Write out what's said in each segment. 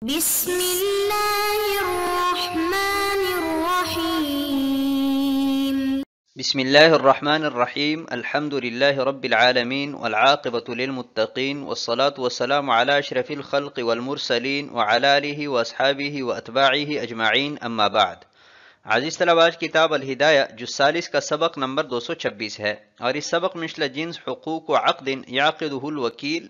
بسم الله الرحمن الرحيم. بسم الله الرحمن الرحيم. الحمد لله رب العالمين والعاقبة للمتقين والصلاة والسلام على أشرف الخلق والمرسلين وعلى آله وأصحابه وأتباعه أجمعين. أما بعد. عزیز طلبہ، آج کتاب الہدایہ جز ثالث کا سبق نمبر 226 ہے، اور اس سبق میں مثل جنس حقوق و عقد یعقدہ الوکیل،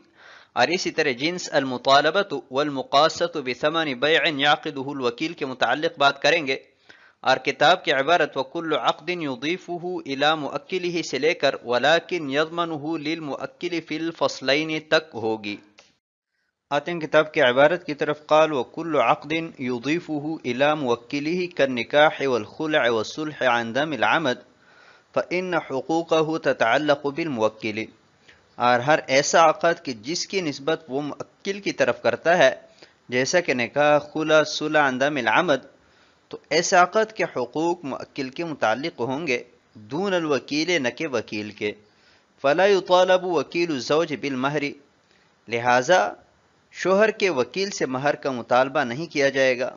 اور اسی طرح جنس المطالبۃ والمقاصۃ بثمن بیع یعقدہ الوکیل کے متعلق بات کریں گے، اور کتاب کی عبارت وکل عقد یضیفہ الی مؤکلہ سے لے کر ولکن یضمنہ للمؤکل فی الفصلین تک ہوگی۔ آتے ہیں کتاب کی عبارت کی طرف۔ قال وکل عقد یضیفہ الی موکلہ کالنکاح والخلع والصلح عن دم العمد فإن حقوقہ تتعلق بالموکل، اور ہر ایسا عقد کہ جس کی نسبت وہ موکل کی طرف کرتا ہے، جیسا کہ نکاح، خلع، صلح عن دم العمد، تو ایسے عقد کے حقوق موکل کے متعلق ہوں گے دون الوکیل، نہ کہ وکیل کے۔ فلا یطالب وکیل الزوج بالمہر، لہذا شوہر کے وکیل سے مہر کا مطالبہ نہیں کیا جائے گا۔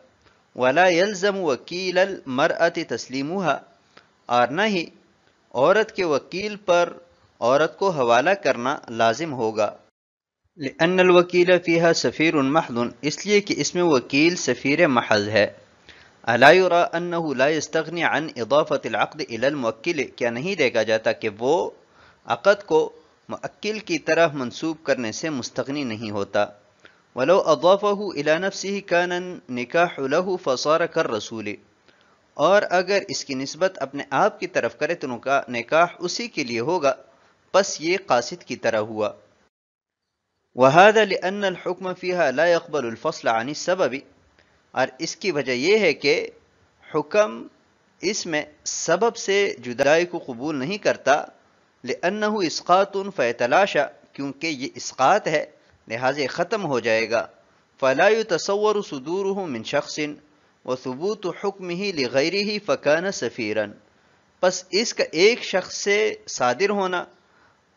ولا یلزم وکیل المرأة تسلیمها، اور نہ ہی عورت کے وکیل پر عورت کو حوالہ کرنا لازم ہوگا۔ لأن الوکیل فیہا سفیر محض، اس لیے کہ اس میں وکیل سفیر محض ہے۔ الا یرى انہ لا یستغنی عن اضافة العقد الى الموکل، کیا نہیں دیکھا جاتا کہ وہ عقد کو موکل کی طرف منسوب کرنے سے مستغنی نہیں ہوتا۔ ولو اضافہ الى نفسہ کان النکاح له فصار كالرسول، اور اگر اس کی نسبت اپنے آپ کی طرف کرے تو نکاح اسی کے لیے ہوگا، پس یہ قاصد کی طرح ہوا۔ وهذا لأن الحكم فيها لا يقبل الفصل عن السبب، اور اس کی وجہ یہ ہے کہ حکم اس میں سبب سے جدائی کو قبول نہیں کرتا۔ لأنه اسقاط فيتلاشى، کیونکہ یہ اسقاط ہے لہذا ختم ہو جائے گا۔ فلا يتصور صدوره من شخص وثبوت حکمه لغیره فكان سفیرا، پس اس کا ایک شخص سے صادر ہونا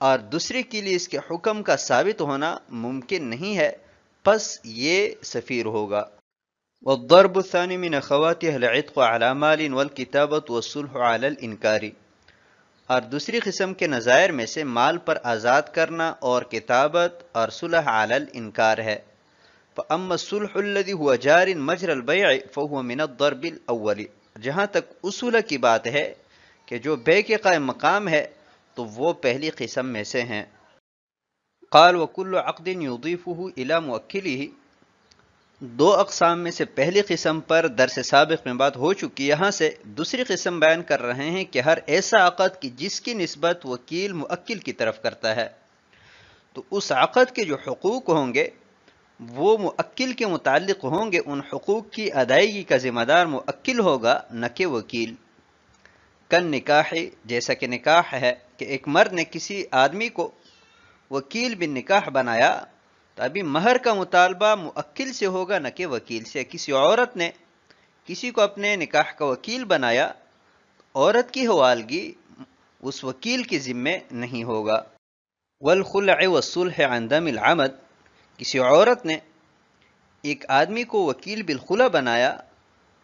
اور دوسرے کے لیے اس کے حکم کا ثابت ہونا ممکن نہیں ہے، پس یہ سفیر ہوگا۔ والضرب الثانی من اخواتها العتق على مال والکتابۃ والصلح على الانکار، اور دوسری قسم کے نظائر میں سے مال پر آزاد کرنا اور کتابت اور صلح علی الانکار ہے۔ فاما الصلح الذي هو جار مجرى البيع فهو من الضرب الاول، جہاں تک اصول کی بات ہے کہ جو بے کے قائم مقام ہے تو وہ پہلی قسم میں سے ہیں۔ قال وكل عقد يضيفه الى موکلہ، دو اقسام میں سے پہلی قسم پر درس سابق میں بات ہو چکی، یہاں سے دوسری قسم بیان کر رہے ہیں کہ ہر ایسا عقد کی جس کی نسبت وکیل موکل کی طرف کرتا ہے، تو اس عقد کے جو حقوق ہوں گے وہ موکل کے متعلق ہوں گے، ان حقوق کی ادائیگی کا ذمہ دار موکل ہوگا نہ کہ وکیل۔ کن نکاح، جیسا کہ نکاح ہے کہ ایک مرد نے کسی آدمی کو وکیل بن نکاح بنایا تو ابھی مہر کا مطالبہ موکل سے ہوگا نہ کہ وکیل سے۔ کسی عورت نے کسی کو اپنے نکاح کا وکیل بنایا، عورت کی حوالگی اس وکیل کے ذمے نہیں ہوگا۔ والخلع والصلح عن دم العمد، کسی عورت نے ایک آدمی کو وکیل بالخلع بنایا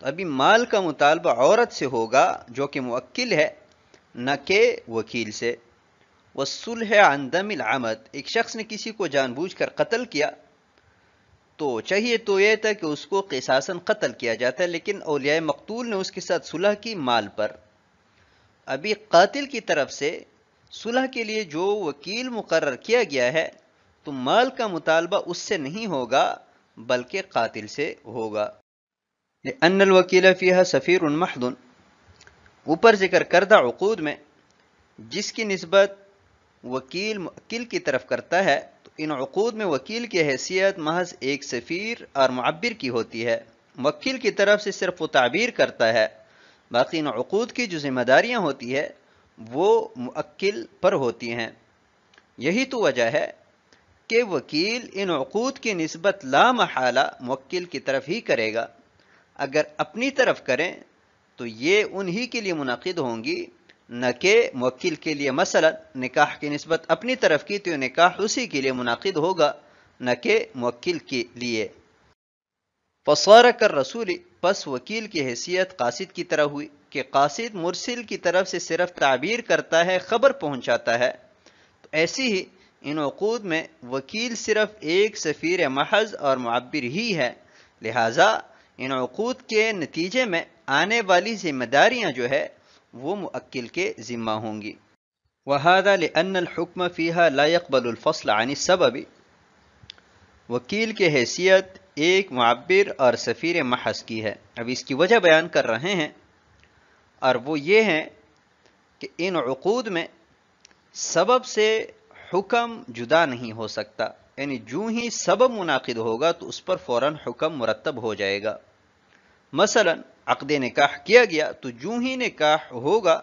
تو ابھی مال کا مطالبہ عورت سے ہوگا جو کہ موکل ہے نہ کہ وکیل سے۔ والصلح عن دم العمد، ایک شخص نے کسی کو جان بوجھ کر قتل کیا تو چاہیے تو یہ تھا کہ اس کو قصاصاً قتل کیا جاتا ہے، لیکن اولیاء مقتول نے اس کے ساتھ صلح کی مال پر۔ ابھی قاتل کی طرف سے صلح کے لیے جو وکیل مقرر کیا گیا ہے تو مال کا مطالبہ اس سے نہیں ہوگا بلکہ قاتل سے ہوگا۔ لأن الوکیل فیہا سفیر محض، اوپر ذکر کردہ عقود میں جس کی نسبت وکیل موکل کی طرف کرتا ہے تو ان عقود میں وکیل کی حیثیت محض ایک سفیر اور معبر کی ہوتی ہے، موکل کی طرف سے صرف وہ تعبیر کرتا ہے، باقی ان عقود کی جو ذمہ داریاں ہوتی ہے وہ موکل پر ہوتی ہیں۔ یہی تو وجہ ہے کہ وکیل ان عقود کی نسبت لا محالہ موکل کی طرف ہی کرے گا۔ اگر اپنی طرف کریں تو یہ انہی کے لیے منعقد ہوں گی نہ کہ موکل کے لیے۔ مثلا نکاح کی نسبت اپنی طرف کی تو نکاح اسی کے لیے منعقد ہوگا نہ کہ موکل کے لیے۔ فصار کالرسول، پس وکیل کی حیثیت قاصد کی طرح ہوئی کہ قاصد مرسل کی طرف سے صرف تعبیر کرتا ہے، خبر پہنچاتا ہے، تو ایسی ہی ان عقود میں وکیل صرف ایک سفیر محض اور معبر ہی ہے، لہٰذا ان عقود کے نتیجے میں آنے والی ذمہ داریاں جو ہے وہ موکل کے ذمہ ہوں گی۔ وَهَذَا لِأَنَّ الْحُكْمَ فِيهَا لَا يَقْبَلُ الْفَصْلَ عَنِ السَّبَبِ، وکیل کی حیثیت ایک معبر اور سفیر محض کی ہے۔ اب اس کی وجہ بیان کر رہے ہیں، اور وہ یہ ہے کہ ان عقود میں سبب سے حکم جدا نہیں ہو سکتا، یعنی جو ہی سبب منعقد ہوگا تو اس پر فوراً حکم مرتب ہو جائے گا۔ مثلا عقد نکاح کیا گیا تو جو ہی نکاح ہوگا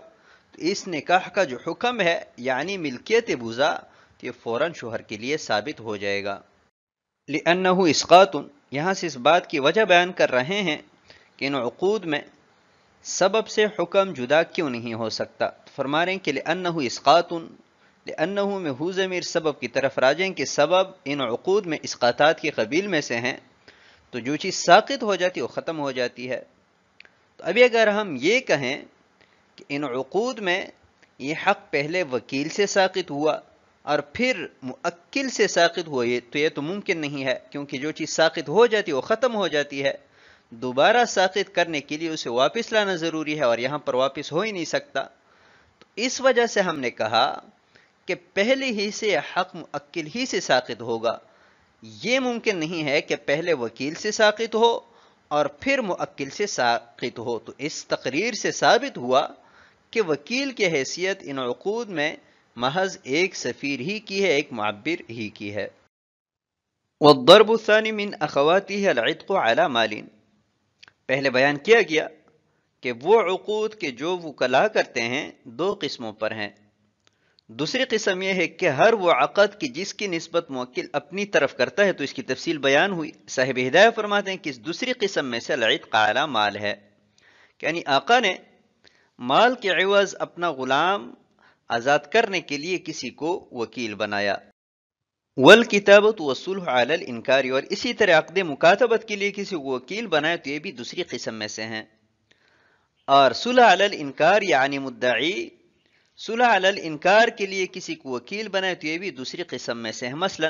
تو اس نکاح کا جو حکم ہے یعنی ملکیت بوزا تو یہ فوراً شوہر کے لیے ثابت ہو جائے گا۔ لِأَنَّهُ إِسْقَاطٌ، یہاں سے اس بات کی وجہ بیان کر رہے ہیں کہ ان عقود میں سبب سے حکم جدا کیوں نہیں ہو سکتا۔ فرما رہے ہیں کہ لِأَنَّهُ إِسْقَاطٌ، لِأَنَّهُ میں ہو ضمیر سبب کی طرف راجع کہ سبب ان عقود میں اسقاطات کی قبیل میں سے ہیں، تو جو چیز ساقط ہو جاتی ہے وہ ختم ہو جاتی ہے۔ تو ابھی اگر ہم یہ کہیں کہ ان عقود میں یہ حق پہلے وکیل سے ساقط ہوا اور پھر موکل سے ساقط ہوا، تو یہ تو ممکن نہیں ہے، کیونکہ جو چیز ساقط ہو جاتی ہے وہ ختم ہو جاتی ہے، دوبارہ ساقط کرنے کے لیے اسے واپس لانا ضروری ہے، اور یہاں پر واپس ہو ہی نہیں سکتا۔ تو اس وجہ سے ہم نے کہا کہ پہلے ہی سے حق موکل ہی سے ساقط ہوگا، یہ ممکن نہیں ہے کہ پہلے وکیل سے ساقط ہو اور پھر موکل سے ساقط ہو۔ تو اس تقریر سے ثابت ہوا کہ وکیل کی حیثیت ان عقود میں محض ایک سفیر ہی کی ہے، ایک معبر ہی کی ہے۔ والضرب الثانی من اخواته العتق على مال، پہلے بیان کیا گیا کہ وہ عقود کے جو وکلا کرتے ہیں دو قسموں پر ہیں۔ دوسری قسم یہ ہے کہ ہر وہ عقد کی جس کی نسبت موکل اپنی طرف کرتا ہے، تو اس کی تفصیل بیان ہوئی۔ صاحب ہدایہ فرماتے ہیں کہ اس دوسری قسم میں سے العتق علی مال ہے، یعنی آقا نے مال کے عوض اپنا غلام آزاد کرنے کے لیے کسی کو وکیل بنایا۔ والکتابۃ والصلح علی الانکار، اور اسی طرح عقد مکاتبت کے لیے کسی کو وکیل بنایا، تو یہ بھی دوسری قسم میں سے ہیں۔ اور صلح علی الانکار یعنی مدعی صلح علی الانکار کے لیے کسی کو وکیل بنائے، تو یہ بھی دوسری قسم میں سے ہے۔ مثلا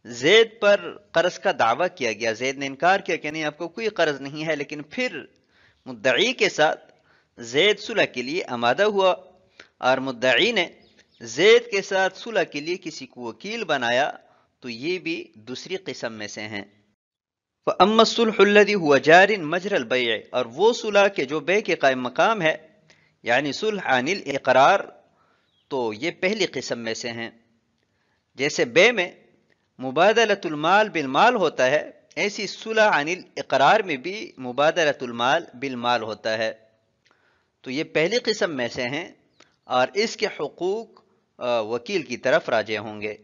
زید پر قرض کا دعویٰ کیا گیا، زید نے انکار کیا کہ نہیں آپ کو کوئی قرض نہیں ہے، لیکن پھر مدعی کے ساتھ زید صلح کے لیے آمادہ ہوا، اور مدعی نے زید کے ساتھ صلح کے لیے کسی کو وکیل بنایا، تو یہ بھی دوسری قسم میں سے ہیں۔ فَأَمَّا الصُّلْحُ الَّذِي هُوَ جَارٍ مَجْرَى الْبَيْعِ، اور وہ صلح کے جو بے کے قائم مقام ہے، یعنی صلح عن الاقرار، تو یہ پہلی قسم میں سے ہیں۔ جیسے بے میں مبادلۃ المال بالمال ہوتا ہے، ایسی صلح عن الاقرار میں بھی مبادلۃ المال بالمال ہوتا ہے، تو یہ پہلی قسم میں سے ہیں، اور اس کے حقوق وکیل کی طرف راجع ہوں گے۔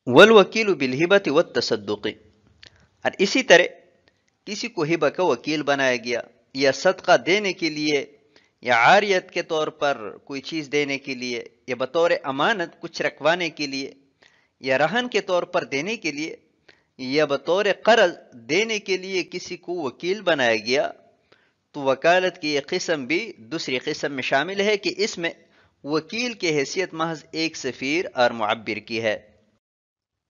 والوکیل بالہبۃ والتصدق، اور اسی طرح کسی کو ہبہ کا وکیل بنایا گیا، یا صدقہ دینے کے لیے، یا عاریت کے طور پر کوئی چیز دینے کے لیے، یا بطور امانت کچھ رکھوانے کے لیے، یا رہن کے طور پر دینے کے لیے، یا بطور قرض دینے کے لیے کسی کو وکیل بنایا گیا، تو وکالت کی یہ قسم بھی دوسری قسم میں شامل ہے کہ اس میں وکیل کی حیثیت محض ایک سفیر اور معبر کی ہے۔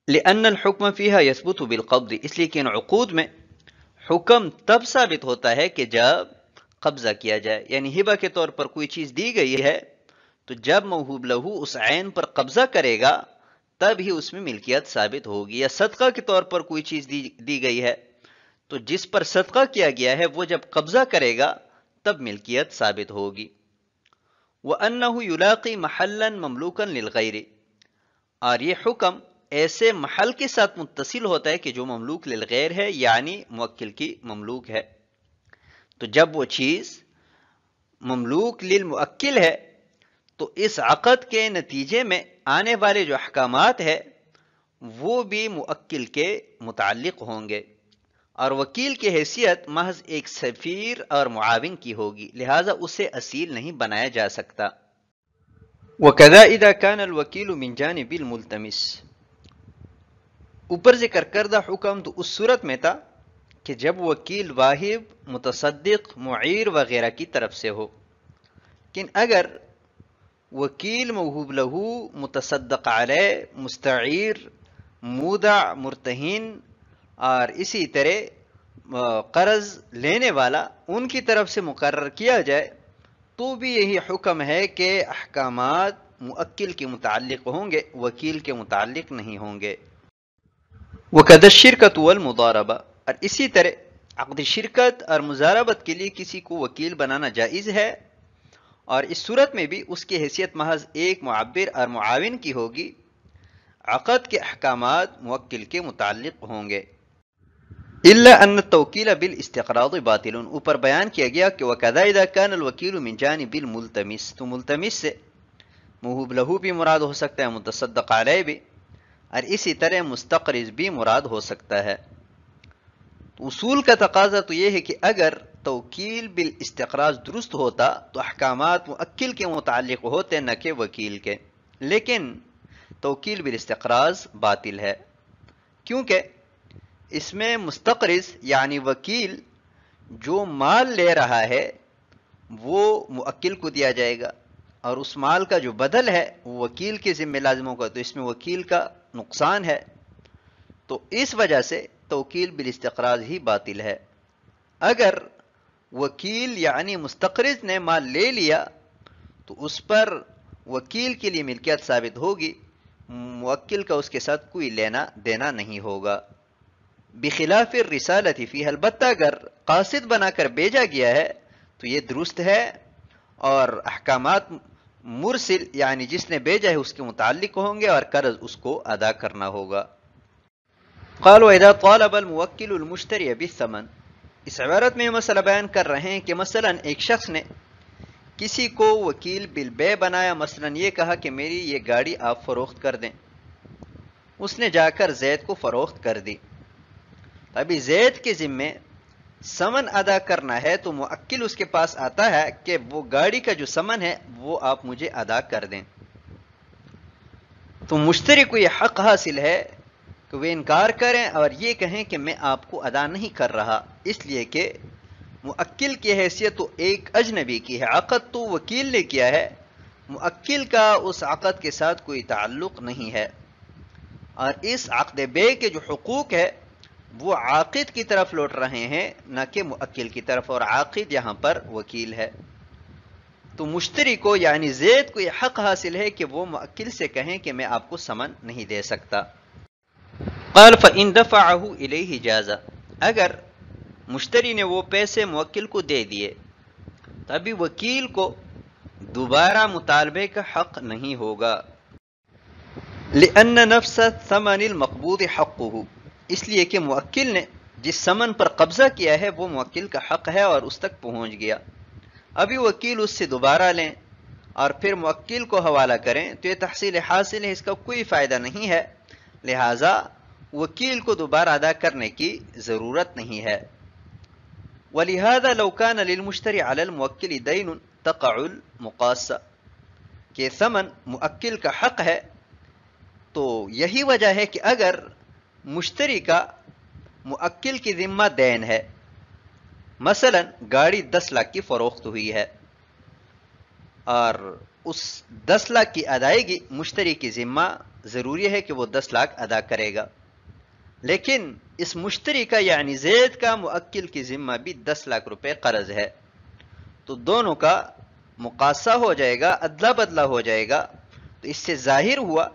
لأن الحکم فیہا یثبت بالقبض، اس لیے کہ ان عقود میں حکم تب ثابت ہوتا ہے کہ جب قبضہ کیا جائے، یعنی ہبہ کے طور پر کوئی چیز دی گئی ہے تو جب موہوب لہو اس عین پر قبضہ کرے گا تب ہی اس میں ملکیت ثابت ہوگی، یا صدقہ کے طور پر کوئی چیز دی گئی ہے تو جس پر صدقہ کیا گیا ہے وہ جب قبضہ کرے گا تب ملکیت ثابت ہوگی۔ وَأَنَّهُ يُلَاقِي مَحَلًّا مَمْلُوكًا لِلْغَيْرِ، اور یہ حکم ایسے محل کے ساتھ متصل ہوتا ہے کہ جو مملوک للغیر ہے، یعنی موکل کی مملوک ہے۔ تو جب وہ چیز مملوک للموکل ہے تو اس عقد کے نتیجے میں آنے والے جو احکامات ہیں وہ بھی موکل کے متعلق ہوں گے، اور وکیل کی حیثیت محض ایک سفیر اور معاون کی ہوگی، لہٰذا اسے اصیل نہیں بنایا جا سکتا۔ وَكَذَا إِذَا كَانَ الْوَكِيلُ مِنْ جَانِبِ الْمُلْتَمِسِ، اوپر ذکر کردہ حکم تو اس صورت میں تھا کہ جب وکیل واہب، متصدق، معیر وغیرہ کی طرف سے ہو، لیکن اگر وکیل موہوب لہو، متصدق علیہ، مستعیر، مودع، مرتہن اور اسی طرح قرض لینے والا ان کی طرف سے مقرر کیا جائے تو بھی یہی حکم ہے کہ احکامات موکل کے متعلق ہوں گے، وکیل کے متعلق نہیں ہوں گے۔ وَقَدَ الشِّرْكَةُ وَالْمُضَارَبَةُ، اور اسی طرح عقد شرکت اور مضاربت کے لیے کسی کو وکیل بنانا جائز ہے، اور اس صورت میں بھی اس کی حیثیت محض ایک معبر اور معاون کی ہوگی، عقد کے احکامات موکل کے متعلق ہوں گے۔ إلا أن التوكيل بالاستقراض باطل، اوپر بیان کیا گیا کہ وَكَذَا إِذَا كَانَ الْوَكِيلُ مِنْ جَانِبِ الْمُلْتَمِسِ، تو ملتمس سے موہوب لہو بھی مراد ہو سکتا ہے، متصدق علیہ بھی، اور اسی طرح مستقرض بھی مراد ہو سکتا ہے۔ تو اصول کا تقاضا تو یہ ہے کہ اگر توکیل بالاستقراض درست ہوتا تو احکامات موکل کے متعلق ہوتے نہ کہ وکیل کے، لیکن توکیل بالاستقراض باطل ہے، کیونکہ اس میں مستقرض یعنی وکیل جو مال لے رہا ہے وہ موکل کو دیا جائے گا، اور اس مال کا جو بدل ہے وہ وکیل کے ذمہ لازم ہوگا، تو اس میں وکیل کا نقصان ہے، تو اس وجہ سے توکیل بالاستقراض ہی باطل ہے۔ اگر وکیل یعنی مستقرض نے مال لے لیا تو اس پر وکیل کے لیے ملکیت ثابت ہوگی، موکل کا اس کے ساتھ کوئی لینا دینا نہیں ہوگا۔ بخلاف الرسالۃ فیہ، البتہ اگر قاصد بنا کر بھیجا گیا ہے تو یہ درست ہے، اور احکامات مرسل یعنی جس نے بھیجا ہے اس کے متعلق ہوں گے، اور قرض اس کو ادا کرنا ہوگا۔ قال وَإِذَا طَالَبَ الْمُوَكِّلُ الْمُشْتَرِيَ بِالثَّمَنِ، اس عبارت میں مسئلہ بیان کر رہے ہیں کہ مثلا ایک شخص نے کسی کو وکیل بالبیع بنایا، مثلا یہ کہا کہ میری یہ گاڑی آپ فروخت کر دیں، اس نے جا کر زید کو فروخت کر دی، ابھی زید کے ذمے ثمن ادا کرنا ہے تو موکل اس کے پاس آتا ہے کہ وہ گاڑی کا جو ثمن ہے وہ آپ مجھے ادا کر دیں، تو مشتری کو یہ حق حاصل ہے کہ وہ انکار کریں اور یہ کہیں کہ میں آپ کو ادا نہیں کر رہا، اس لیے کہ موکل کی حیثیت تو ایک اجنبی کی ہے، عقد تو وکیل نے کیا ہے، موکل کا اس عقد کے ساتھ کوئی تعلق نہیں ہے، اور اس عقد بیع کے جو حقوق ہے وہ عاقد کی طرف لوٹ رہے ہیں نہ کہ موکل کی طرف، اور عاقد یہاں پر وکیل ہے، تو مشتری کو یعنی زید کو یہ حق حاصل ہے کہ وہ موکل سے کہیں کہ میں آپ کو ثمن نہیں دے سکتا۔ قال فإن دفعه إليه جاز، اگر مشتری نے وہ پیسے موکل کو دے دیے تو ابھی وکیل کو دوبارہ مطالبے کا حق نہیں ہوگا، لأن نفس الثمن المقبوض حقه، اس لیے کہ موکل نے جس ثمن پر قبضہ کیا ہے وہ موکل کا حق ہے اور اس تک پہنچ گیا، ابھی وکیل اس سے دوبارہ لیں اور پھر موکل کو حوالہ کریں تو یہ تحصیل حاصل ہے، اس کا کوئی فائدہ نہیں ہے، لہذا وکیل کو دوبارہ ادا کرنے کی ضرورت نہیں ہے۔ وَلِهَذَا لَوْ كَانَ لِلْمُشْتَرِ عَلَى الْمُوَكِّلِ دَيْنٌ تَقَعُ الْمُقَاصَّةُ، کہ ثمن موکل کا حق ہے تو یہی وجہ ہے کہ اگر مشتری کا موکل کی ذمہ دین ہے، مثلا گاڑی 10 لاکھ کی فروخت ہوئی ہے اور اس 10 لاکھ کی ادائیگی مشتری کی ذمہ ضروری ہے کہ وہ 10 لاکھ ادا کرے گا، لیکن اس مشتری کا یعنی زید کا موکل کی ذمہ بھی 10 لاکھ روپے قرض ہے، تو دونوں کا مقاصہ ہو جائے گا، ادلا بدلا ہو جائے گا، تو اس سے ظاہر ہوا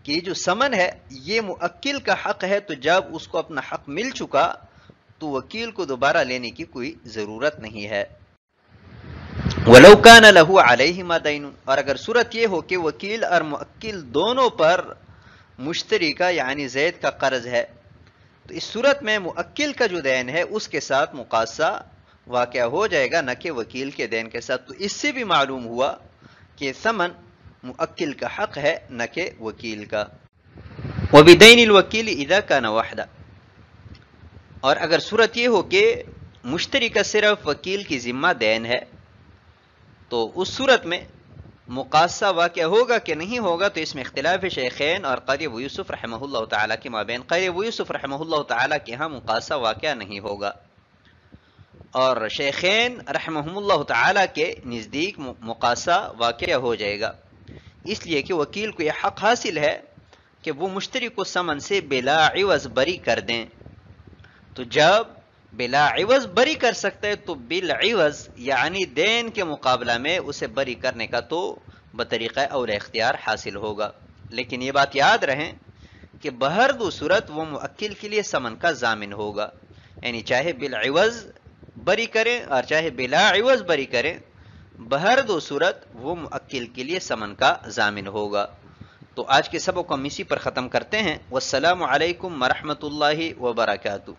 کہ جو ثمن ہے یہ موکل کا حق ہے، تو جب اس کو اپنا حق مل چکا تو وکیل کو دوبارہ لینے کی کوئی ضرورت نہیں ہے۔ وَلَوْ كَانَ لَهُ عَلَيْهِمَا دَيْنٌ، اور اگر صورت یہ ہو کہ وکیل اور موکل دونوں پر مشتری کا یعنی زید کا قرض ہے، تو اس صورت میں موکل کا جو دین ہے اس کے ساتھ مقاصہ واقع ہو جائے گا نہ کہ وکیل کے دین کے ساتھ، تو اس سے بھی معلوم ہوا کہ ثمن موکل کا حق ہے نہ کہ وکیل کا۔ وَبِدَيْنِ الْوَكِيلِ إِذَا كَانَ وَحْدًا، اور اگر صورت یہ ہو کہ مشتری کا صرف وکیل کی ذمہ دین ہے تو اس صورت میں مقاصہ واقع ہوگا کہ نہیں ہوگا تو اس میں اختلاف شیخین اور قاضی ابو یوسف رحمہ اللہ تعالیٰ کے مابین. قاضی ابو یوسف رحمہ اللہ تعالیٰ کے ہاں مقاصہ واقع نہیں ہوگا، اور شیخین رحمہم اللہ تعالیٰ کے نزدیک مقاصہ واقع ہو جائے گا، اس لیے کہ وکیل کو یہ حق حاصل ہے کہ وہ مشتری کو ثمن سے بلا عوض بری کر دیں. تو جب بلا عوض بری کر سکتے ہیں تو بالعوض یعنی دین کے مقابلہ میں اسے بری کرنے کا تو بطریقہ اول اختیار حاصل ہوگا. لیکن یہ بات یاد رہیں کہ بہر دو صورت وہ موکل کے لیے ثمن کا ضامن ہوگا، یعنی چاہے بالعوض بری کریں اور چاہے بلا عوض بری کریں، بہر دو صورت وہ موکل کے لیے ثمن کا ضامن ہوگا. تو آج کے سبق کو ہم اسی پر ختم کرتے ہیں. والسلام علیکم ورحمۃ اللہ وبرکاتہ.